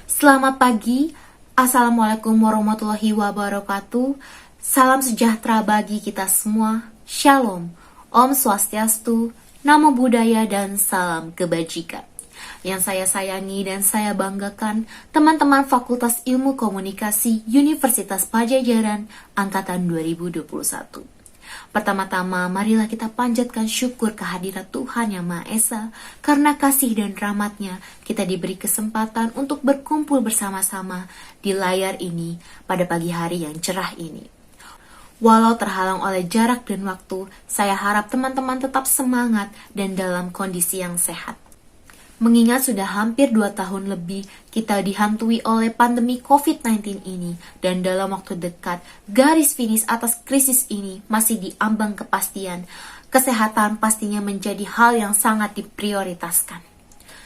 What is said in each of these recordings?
Selamat pagi, Assalamualaikum warahmatullahi wabarakatuh. Salam sejahtera bagi kita semua. Shalom, Om Swastiastu, Namo Buddhaya, dan salam kebajikan. Yang saya sayangi dan saya banggakan, teman-teman Fakultas Ilmu Komunikasi Universitas Pajajaran Angkatan 2021. Pertama-tama, marilah kita panjatkan syukur kehadirat Tuhan Yang Maha Esa, karena kasih dan rahmat-Nya kita diberi kesempatan untuk berkumpul bersama-sama di layar ini pada pagi hari yang cerah ini. Walau terhalang oleh jarak dan waktu, saya harap teman-teman tetap semangat dan dalam kondisi yang sehat. Mengingat sudah hampir 2 tahun lebih kita dihantui oleh pandemi COVID-19 ini, dan dalam waktu dekat garis finish atas krisis ini masih diambang kepastian, kesehatan pastinya menjadi hal yang sangat diprioritaskan.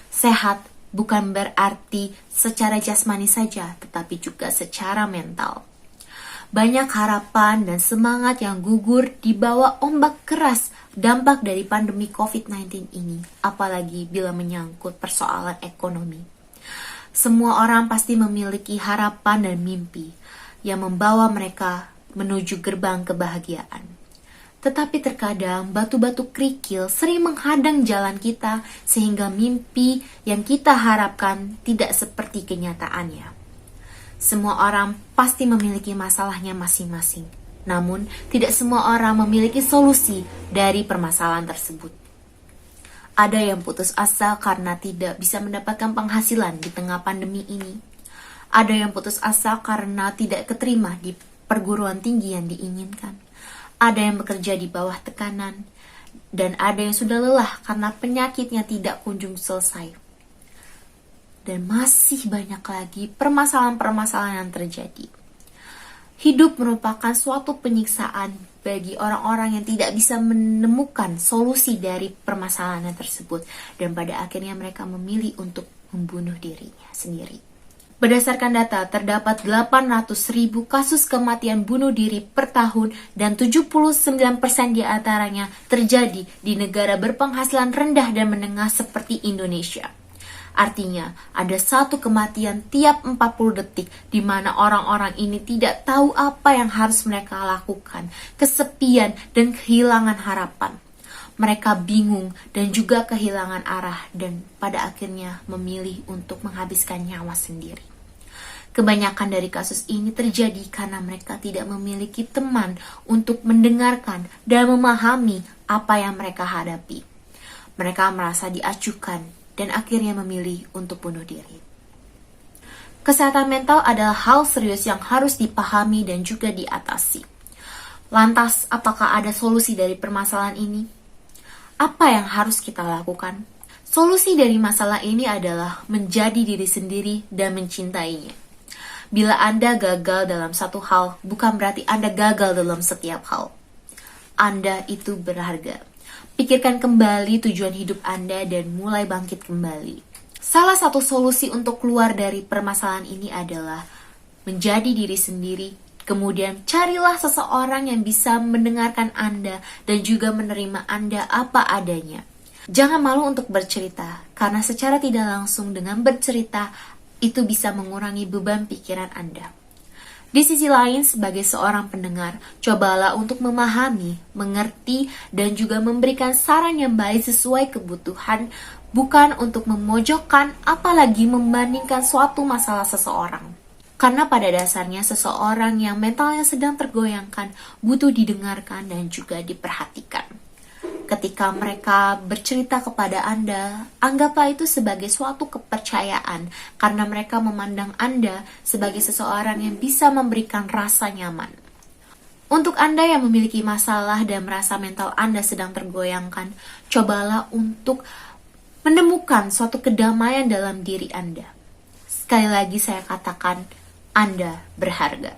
Sehat bukan berarti secara jasmani saja, tetapi juga secara mental. Banyak harapan dan semangat yang gugur di bawah ombak keras dampak dari pandemi COVID-19 ini, apalagi bila menyangkut persoalan ekonomi. Semua orang pasti memiliki harapan dan mimpi yang membawa mereka menuju gerbang kebahagiaan. Tetapi terkadang batu-batu kerikil sering menghadang jalan kita sehingga mimpi yang kita harapkan tidak seperti kenyataannya. Semua orang pasti memiliki masalahnya masing-masing. Namun, tidak semua orang memiliki solusi dari permasalahan tersebut. Ada yang putus asa karena tidak bisa mendapatkan penghasilan di tengah pandemi ini. Ada yang putus asa karena tidak keterima di perguruan tinggi yang diinginkan. Ada yang bekerja di bawah tekanan. Dan ada yang sudah lelah karena penyakitnya tidak kunjung selesai. Dan masih banyak lagi permasalahan-permasalahan yang terjadi. Hidup merupakan suatu penyiksaan bagi orang-orang yang tidak bisa menemukan solusi dari permasalahan tersebut, dan pada akhirnya mereka memilih untuk membunuh dirinya sendiri. Berdasarkan data, terdapat 800.000 kasus kematian bunuh diri per tahun, dan 79% diantaranya terjadi di negara berpenghasilan rendah dan menengah seperti Indonesia. Artinya, ada satu kematian tiap 40 detik di mana orang-orang ini tidak tahu apa yang harus mereka lakukan, kesepian dan kehilangan harapan. Mereka bingung dan juga kehilangan arah, dan pada akhirnya memilih untuk menghabiskan nyawa sendiri. Kebanyakan dari kasus ini terjadi karena mereka tidak memiliki teman untuk mendengarkan dan memahami apa yang mereka hadapi. Mereka merasa diacuhkan dan akhirnya memilih untuk bunuh diri. Kesehatan mental adalah hal serius yang harus dipahami dan juga diatasi. Lantas, apakah ada solusi dari permasalahan ini? Apa yang harus kita lakukan? Solusi dari masalah ini adalah menjadi diri sendiri dan mencintainya. Bila Anda gagal dalam satu hal, bukan berarti Anda gagal dalam setiap hal. Anda itu berharga. Pikirkan kembali tujuan hidup Anda dan mulai bangkit kembali. Salah satu solusi untuk keluar dari permasalahan ini adalah menjadi diri sendiri. Kemudian carilah seseorang yang bisa mendengarkan Anda dan juga menerima Anda apa adanya. Jangan malu untuk bercerita, karena secara tidak langsung dengan bercerita itu bisa mengurangi beban pikiran Anda. Di sisi lain, sebagai seorang pendengar, cobalah untuk memahami, mengerti, dan juga memberikan saran yang baik sesuai kebutuhan, bukan untuk memojokkan, apalagi membandingkan suatu masalah seseorang. Karena pada dasarnya seseorang yang mentalnya sedang tergoyangkan butuh didengarkan dan juga diperhatikan. Ketika mereka bercerita kepada Anda, anggaplah itu sebagai suatu kepercayaan, karena mereka memandang Anda sebagai seseorang yang bisa memberikan rasa nyaman. Untuk Anda yang memiliki masalah dan merasa mental Anda sedang tergoyangkan, cobalah untuk menemukan suatu kedamaian dalam diri Anda. Sekali lagi saya katakan, Anda berharga.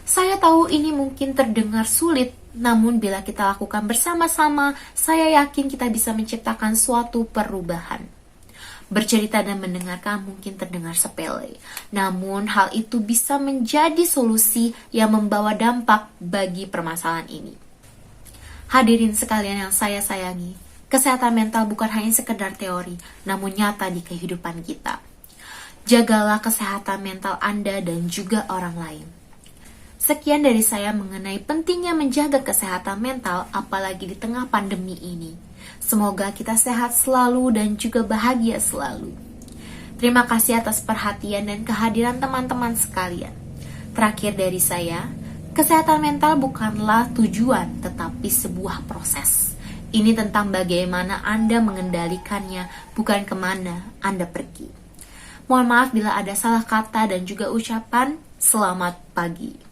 Saya tahu ini mungkin terdengar sulit, namun bila kita lakukan bersama-sama, saya yakin kita bisa menciptakan suatu perubahan. Bercerita dan mendengarkan mungkin terdengar sepele, namun hal itu bisa menjadi solusi yang membawa dampak bagi permasalahan ini. Hadirin sekalian yang saya sayangi, kesehatan mental bukan hanya sekedar teori, namun nyata di kehidupan kita. Jagalah kesehatan mental Anda dan juga orang lain. Sekian dari saya mengenai pentingnya menjaga kesehatan mental apalagi di tengah pandemi ini. Semoga kita sehat selalu dan juga bahagia selalu. Terima kasih atas perhatian dan kehadiran teman-teman sekalian. Terakhir dari saya, kesehatan mental bukanlah tujuan tetapi sebuah proses. Ini tentang bagaimana Anda mengendalikannya, bukan kemana Anda pergi. Mohon maaf bila ada salah kata dan juga ucapan. Selamat pagi.